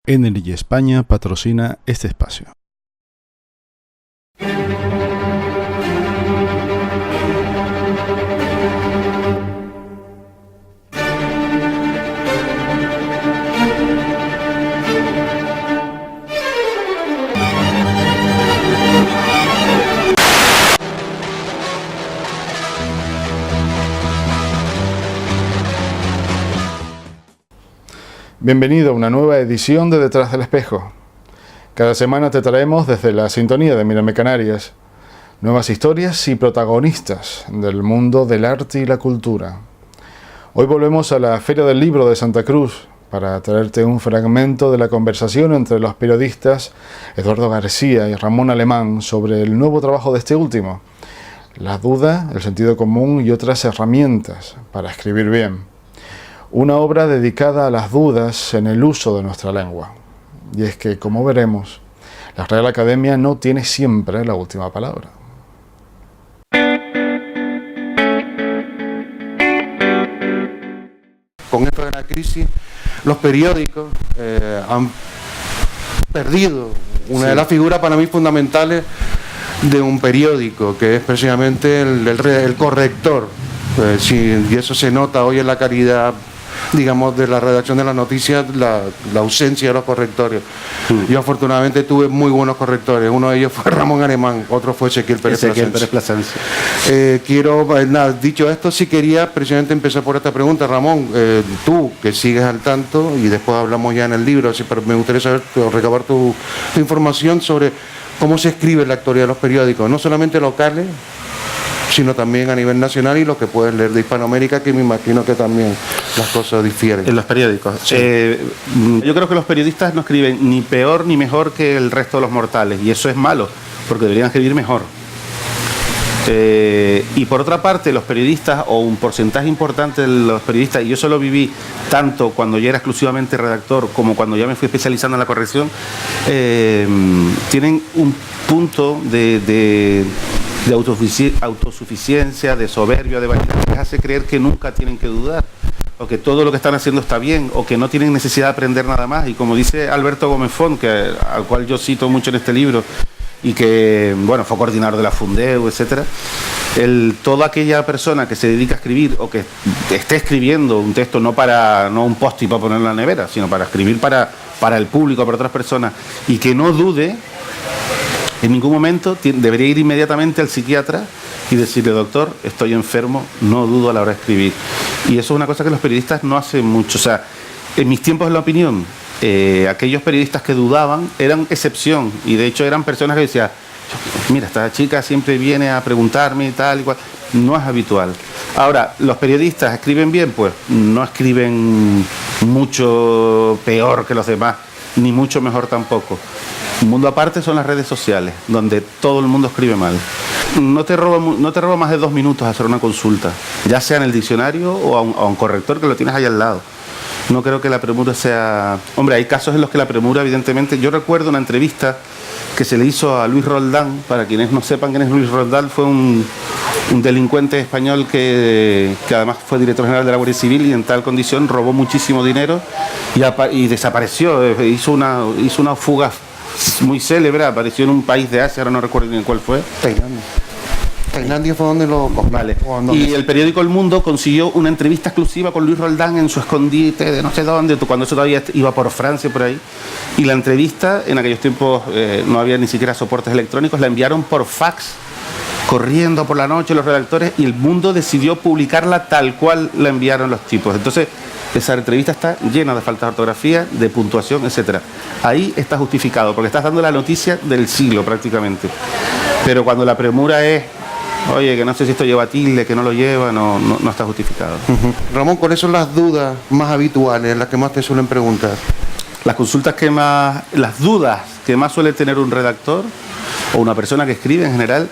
Energy España patrocina este espacio. Bienvenido a una nueva edición de Detrás del Espejo. Cada semana te traemos desde la sintonía de Mírame Canarias nuevas historias y protagonistas del mundo del arte y la cultura. Hoy volvemos a la Feria del Libro de Santa Cruz para traerte un fragmento de la conversación entre los periodistas Eduardo García y Ramón Alemán sobre el nuevo trabajo de este último, la duda, el sentido común y otras herramientas para escribir bien. Una obra dedicada a las dudas en el uso de nuestra lengua. Y es que, como veremos, la Real Academia no tiene siempre la última palabra. Con esto de la crisis, los periódicos han perdido una de las figuras para mí fundamentales de un periódico, que es precisamente el corrector. Y eso se nota hoy en la calidad, digamos, de la redacción de las noticias, la ausencia de los correctores. Yo afortunadamente tuve muy buenos correctores. Uno de ellos fue Ramón Alemán, otro fue Ezequiel Pérez Plasencia. Dicho esto, sí quería precisamente empezar por esta pregunta, Ramón. Tú, que sigues al tanto, y después hablamos ya en el libro, pero me gustaría saber, recabar tu información sobre cómo se escribe en la actualidad de los periódicos, no solamente locales, sino también a nivel nacional, y lo que puedes leer de Hispanoamérica, que me imagino que también las cosas difieren. En los periódicos. Sí. Yo creo que los periodistas no escriben ni peor ni mejor que el resto de los mortales, y eso es malo, porque deberían escribir mejor. Y por otra parte, los periodistas, o un porcentaje importante de los periodistas, y yo solo viví tanto cuando ya era exclusivamente redactor como cuando ya me fui especializando en la corrección, tienen un punto de autosuficiencia, de soberbia, de vanidad, que les hace creer que nunca tienen que dudar, o que todo lo que están haciendo está bien, o que no tienen necesidad de aprender nada más. Y como dice Alberto Gómez Font, al cual yo cito mucho en este libro, y que, bueno, fue coordinador de la Fundeu, etcétera, toda aquella persona que se dedica a escribir, o que esté escribiendo un texto, no un post-it para poner en la nevera, sino para escribir para el público, para otras personas, y que no dude, en ningún momento debería ir inmediatamente al psiquiatra y decirle: doctor, estoy enfermo, no dudo a la hora de escribir. Y eso es una cosa que los periodistas no hacen mucho. O sea, en mis tiempos de la opinión, aquellos periodistas que dudaban eran excepción, y de hecho eran personas que decían: mira, esta chica siempre viene a preguntarme y tal y cual. No es habitual. Ahora, ¿los periodistas escriben bien? Pues no escriben mucho peor que los demás, ni mucho mejor tampoco. Un mundo aparte son las redes sociales, donde todo el mundo escribe mal. No te roba más de 2 minutos hacer una consulta, ya sea en el diccionario o a un corrector que lo tienes ahí al lado. No creo que la premura sea... Hombre, hay casos en los que la premura, evidentemente... Yo recuerdo una entrevista que se le hizo a Luis Roldán. Para quienes no sepan quién es Luis Roldán, fue un delincuente español que además fue director general de la Guardia Civil, y en tal condición robó muchísimo dinero y desapareció. Hizo una fuga muy célebre, apareció en un país de Asia, ahora no recuerdo bien cuál fue. Tailandia fue donde lo... Vale. Y el periódico El Mundo consiguió una entrevista exclusiva con Luis Roldán en su escondite de no sé dónde, cuando eso todavía iba por Francia, por ahí. Y la entrevista, en aquellos tiempos no había ni siquiera soportes electrónicos, la enviaron por fax, corriendo por la noche los redactores, y El Mundo decidió publicarla tal cual la enviaron los tipos. Entonces, esa entrevista está llena de faltas de ortografía, de puntuación, etcétera. Ahí está justificado, porque estás dando la noticia del siglo prácticamente. Pero cuando la premura es: oye, que no sé si esto lleva tilde, que no lo lleva, no está justificado. Ramón, ¿cuáles son las dudas más habituales, las que más te suelen preguntar? Las dudas que más suele tener un redactor o una persona que escribe en general,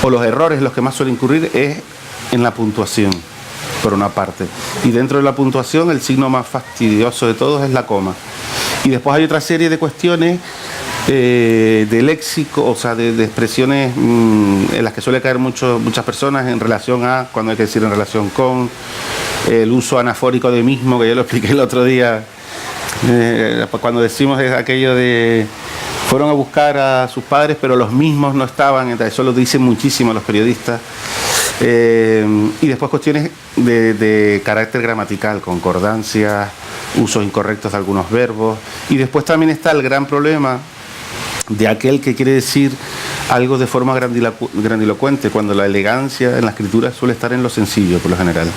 o los errores los que más suele incurrir, es en la puntuación, por una parte. Y dentro de la puntuación, el signo más fastidioso de todos es la coma. Y después hay otra serie de cuestiones de léxico, o sea, de expresiones en las que suele caer muchas personas en relación a, cuando hay que decir en relación con, el uso anafórico de mismo, que ya lo expliqué el otro día, Cuando decimos aquello de fueron a buscar a sus padres, pero los mismos no estaban, eso lo dicen muchísimo los periodistas. Y después cuestiones de carácter gramatical, concordancias, usos incorrectos de algunos verbos. Y después también está el gran problema de aquel que quiere decir algo de forma grandilocuente, cuando la elegancia en la escritura suele estar en lo sencillo, por lo general.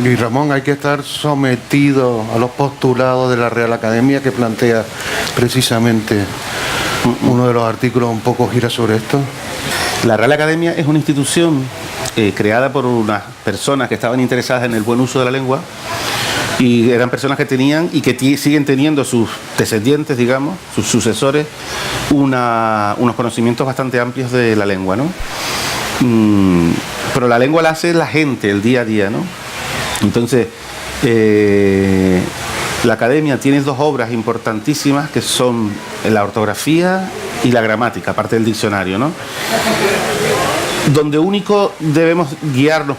Y Ramón, hay que estar sometido a los postulados de la Real Academia, que plantea precisamente uno de los artículos, un poco gira sobre esto. La Real Academia es una institución creada por unas personas que estaban interesadas en el buen uso de la lengua, y eran personas que tenían y que siguen teniendo sus descendientes, digamos, sus sucesores, unos conocimientos bastante amplios de la lengua, ¿no? Pero la lengua la hace la gente, el día a día, ¿no? Entonces, la Academia tiene dos obras importantísimas que son la ortografía y la gramática, aparte del diccionario, ¿no? Donde único debemos guiarnos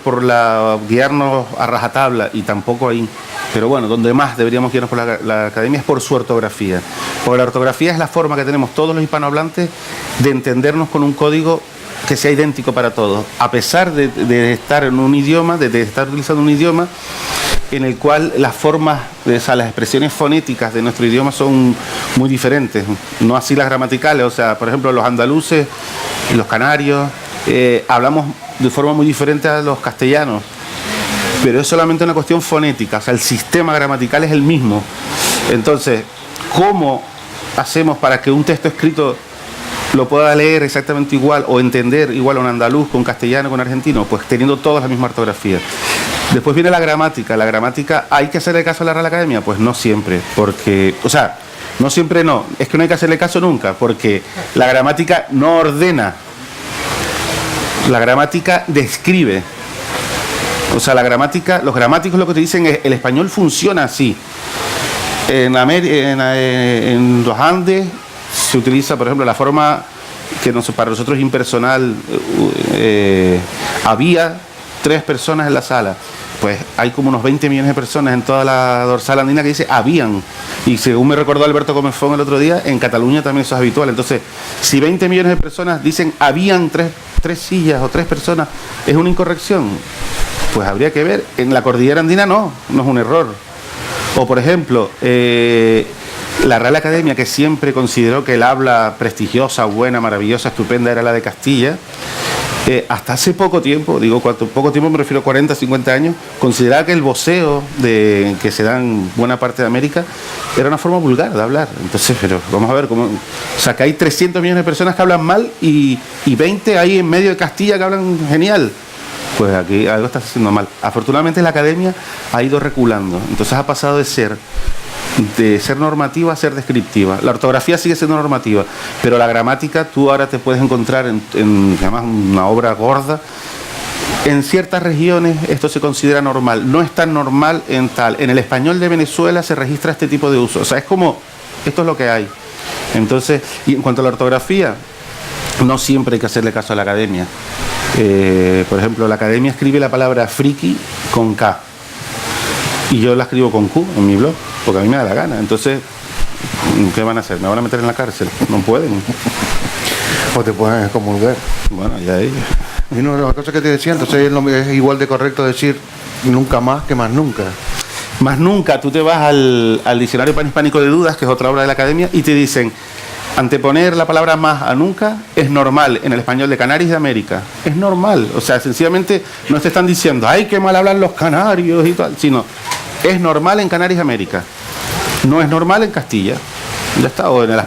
guiarnos a rajatabla, y tampoco ahí, pero bueno, donde más deberíamos guiarnos por la Academia es por su ortografía, porque la ortografía es la forma que tenemos todos los hispanohablantes de entendernos con un código que sea idéntico para todos, a pesar de estar en un idioma, de estar utilizando un idioma en el cual las formas, las expresiones fonéticas de nuestro idioma son muy diferentes, no así las gramaticales. O sea, por ejemplo, los andaluces y los canarios hablamos de forma muy diferente a los castellanos, pero es solamente una cuestión fonética, o sea, el sistema gramatical es el mismo. Entonces, ¿cómo hacemos para que un texto escrito lo pueda leer exactamente igual o entender igual a un andaluz, con castellano, con argentino? Pues teniendo todas la misma ortografía. Después viene la gramática. La gramática, ¿hay que hacerle caso a la Real Academia? Pues no siempre, porque, o sea, no siempre no, es que no hay que hacerle caso nunca, porque la gramática no ordena, la gramática describe. O sea, la gramática, los gramáticos lo que te dicen es, el español funciona así. En los Andes se utiliza, por ejemplo, la forma que para nosotros es impersonal, había 3 personas en la sala. Pues hay como unos 20 millones de personas en toda la dorsal andina que dice habían. Y según me recordó Alberto Gómez Font el otro día, en Cataluña también eso es habitual. Entonces, si 20 millones de personas dicen habían 3 sillas o 3 personas, ¿es una incorrección? Pues habría que ver. En la cordillera andina no es un error. O por ejemplo, la Real Academia, que siempre consideró que el habla prestigiosa, buena, maravillosa, estupenda era la de Castilla, hasta hace poco tiempo, poco tiempo me refiero a 40, 50 años, consideraba que el voceo que se da en buena parte de América era una forma vulgar de hablar. Entonces, pero vamos a ver cómo. O sea, que hay 300 millones de personas que hablan mal y 20 ahí en medio de Castilla que hablan genial. Pues aquí algo está haciendo mal. Afortunadamente la Academia ha ido reculando. Entonces ha pasado de ser normativa a ser descriptiva. La ortografía sigue siendo normativa, pero la gramática tú ahora te puedes encontrar en además una obra gorda. En ciertas regiones esto se considera normal, no es tan normal en tal. En el español de Venezuela se registra este tipo de uso. O sea, es como, esto es lo que hay. Entonces, y en cuanto a la ortografía, no siempre hay que hacerle caso a la Academia. Por ejemplo, la Academia escribe la palabra friki con K y yo la escribo con Q en mi blog, porque a mí me da la gana. Entonces, ¿qué van a hacer? ¿Me van a meter en la cárcel? No pueden. O te pueden excomulgar. Bueno, ya ellos. Y una de las cosas que te decía, entonces es igual de correcto decir nunca más que más nunca. Más nunca. Tú te vas al Diccionario Panhispánico de Dudas, que es otra obra de la Academia, y te dicen: anteponer la palabra más a nunca es normal en el español de Canarias y de América. Es normal. O sea, sencillamente no te están diciendo, ay, qué mal hablan los canarios y tal, sino es normal en Canarias y América. No es normal en Castilla. Ya está. O en el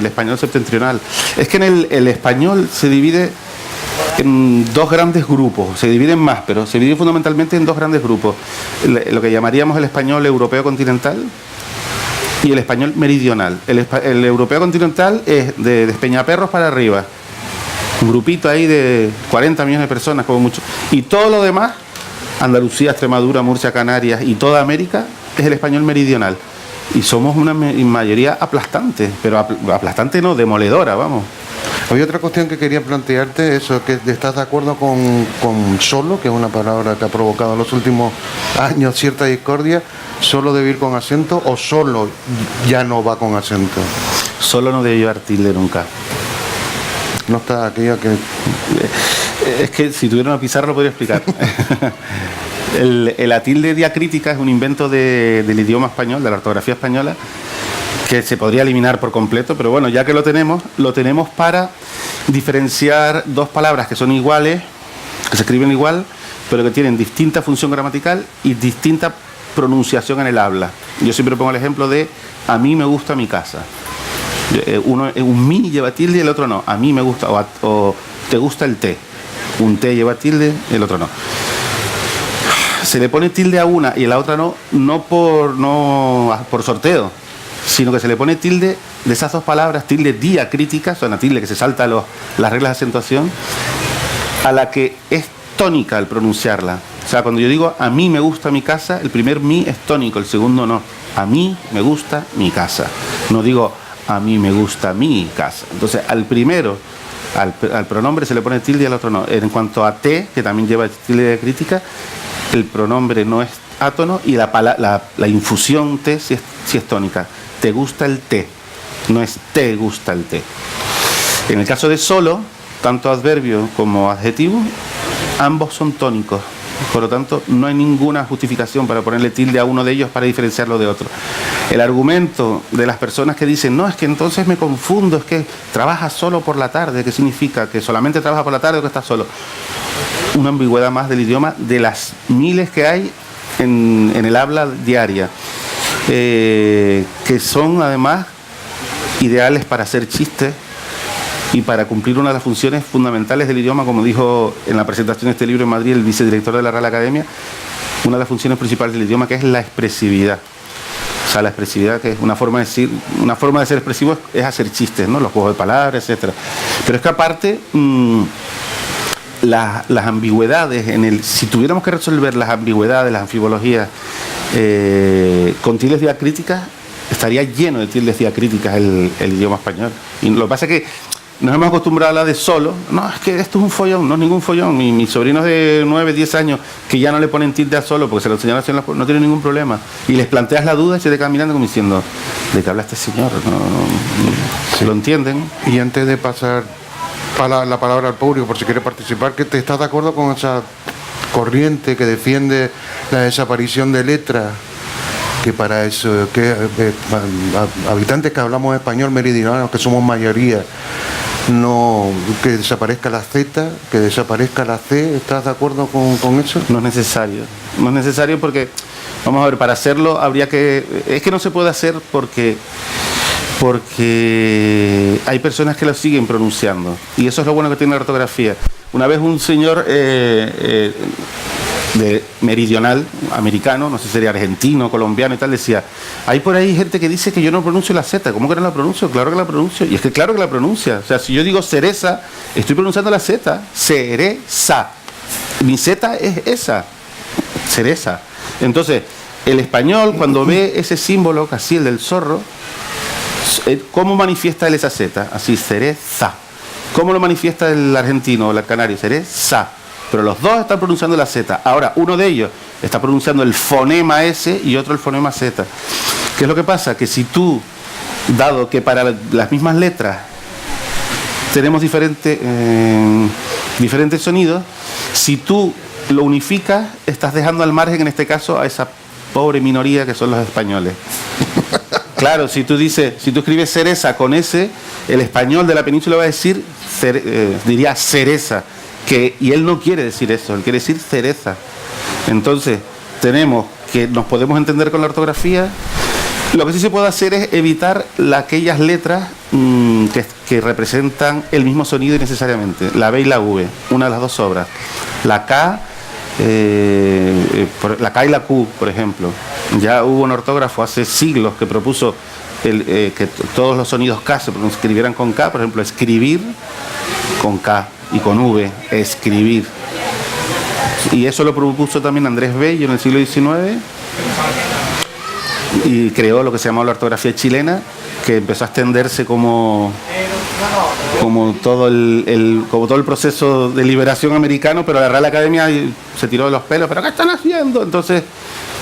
español septentrional. Es que en el español se divide en 2 grandes grupos. Se dividen más, pero se divide fundamentalmente en 2 grandes grupos. Lo que llamaríamos el español europeo continental y el español meridional. El europeo continental es de Despeñaperros para arriba, un grupito ahí de 40 millones de personas como mucho, y todo lo demás, Andalucía, Extremadura, Murcia, Canarias y toda América, es el español meridional, y somos una mayoría aplastante, pero aplastante no, demoledora, vamos. Había otra cuestión que quería plantearte, eso, que estás de acuerdo con solo, que es una palabra que ha provocado en los últimos años cierta discordia, ¿Solo debe ir con acento o solo ya no va con acento? Solo no debe llevar tilde nunca. No está aquella que... Es que si tuviera una pizarra lo podría explicar. La tilde diacrítica es un invento del idioma español, de la ortografía española, que se podría eliminar por completo, pero bueno, ya que lo tenemos para diferenciar dos palabras que son iguales, que se escriben igual, pero que tienen distinta función gramatical y distinta pronunciación en el habla. Yo siempre pongo el ejemplo de a mí me gusta mi casa. Un mi lleva tilde y el otro no. A mí me gusta, o te gusta el té. Un té lleva tilde y el otro no. Se le pone tilde a una y a la otra no por sorteo, sino que se le pone tilde de esas dos palabras, tilde diacrítica, son una tilde que se salta las reglas de acentuación, a la que es tónica al pronunciarla. O sea, cuando yo digo a mí me gusta mi casa, el primer mi es tónico, el segundo no. A mí me gusta mi casa. No digo a mí me gusta mi casa. Entonces, al primero, al pronombre se le pone tilde y al otro no. En cuanto a te, que también lleva tilde diacrítica, el pronombre no es átono y la infusión te sí es tónica. Te gusta el té, no es te gusta el té. En el caso de solo, tanto adverbio como adjetivo, ambos son tónicos. Por lo tanto, no hay ninguna justificación para ponerle tilde a uno de ellos para diferenciarlo de otro. El argumento de las personas que dicen, no, es que entonces me confundo, es que trabaja solo por la tarde, ¿qué significa? ¿Que solamente trabaja por la tarde o que está solo? Una ambigüedad más del idioma de las miles que hay en el habla diaria, que son además ideales para hacer chistes y para cumplir una de las funciones fundamentales del idioma, como dijo en la presentación de este libro en Madrid el vicedirector de la Real Academia, una de las funciones principales del idioma, que es la expresividad. O sea, la expresividad, que es una forma de decir, una forma de ser expresivo es hacer chistes, ¿no? Los juegos de palabras, etcétera. Pero es que aparte, las ambigüedades, si tuviéramos que resolver las ambigüedades, las anfibologías con tildes diacríticas, estaría lleno de tildes diacríticas el idioma español. Y lo que pasa es que nos hemos acostumbrado a hablar de solo. No, es que esto es un follón, no es ningún follón. Mis sobrinos de 9, 10 años que ya no le ponen tilde a solo porque se lo enseñaron a hacer, no tienen ningún problema. Y les planteas la duda y se te quedan mirando como diciendo, ¿de qué habla este señor? No lo entienden. Y antes de pasar la palabra al público, por si quiere participar, ¿que te estás de acuerdo con esa corriente que defiende la desaparición de letras? Que para eso, habitantes que hablamos español meridional, que somos mayoría, no, que desaparezca la Z, que desaparezca la C. ¿Estás de acuerdo con eso? No es necesario. No es necesario porque, vamos a ver, para hacerlo habría que... Es que no se puede hacer porque hay personas que lo siguen pronunciando. Y eso es lo bueno que tiene la ortografía. Una vez un señor de meridional, americano, no sé si sería argentino, colombiano y tal, decía, hay por ahí gente que dice que yo no pronuncio la Z. ¿Cómo que no la pronuncio? Claro que la pronuncio. Y es que claro que la pronuncia. O sea, si yo digo cereza, estoy pronunciando la Z. Cereza. Mi Z es esa. Cereza. Entonces, el español, cuando ve ese símbolo, así el del zorro, ¿cómo manifiesta él esa Z? Así, cereza. ¿Cómo lo manifiesta el argentino o el canario? Cereza. Pero los dos están pronunciando la Z. Ahora, uno de ellos está pronunciando el fonema S y otro el fonema Z. ¿Qué es lo que pasa? Que si tú, dado que para las mismas letras tenemos diferentes sonidos, si tú lo unificas, estás dejando al margen, en este caso, a esa pobre minoría que son los españoles. Claro, si tú escribes cereza con S, el español de la península va a decir, diría cereza. Y él no quiere decir eso, él quiere decir cereza. Entonces, tenemos que nos podemos entender con la ortografía. Lo que sí se puede hacer es evitar aquellas letras que representan el mismo sonido innecesariamente. La B y la V, una de las dos sobra. La K y la Q, por ejemplo. Ya hubo un ortógrafo hace siglos que propuso que todos los sonidos K se escribieran con K. Por ejemplo, escribir con K. Y con V, escribir. Y eso lo propuso también Andrés Bello en el siglo XIX y creó lo que se llamó la ortografía chilena, que empezó a extenderse como todo el proceso de liberación americano, pero la Real Academia se tiró de los pelos. ¿Pero qué están haciendo? Entonces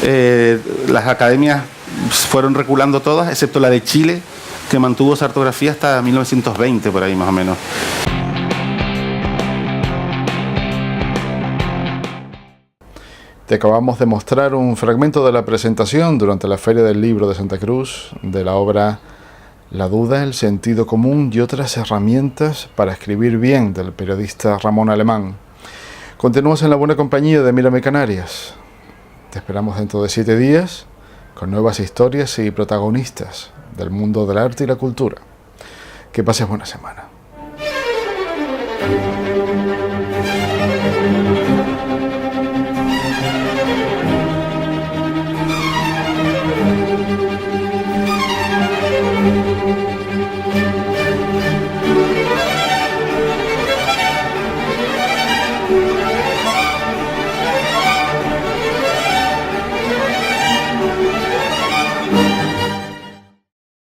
Las academias fueron reculando todas, excepto la de Chile, que mantuvo esa ortografía hasta 1920, por ahí más o menos. Te acabamos de mostrar un fragmento de la presentación durante la Feria del Libro de Santa Cruz de la obra La duda, el sentido común y otras herramientas para escribir bien, del periodista Ramón Alemán. Continúas en la buena compañía de Mírame Canarias. Te esperamos dentro de 7 días con nuevas historias y protagonistas del mundo del arte y la cultura. Que pases buena semana.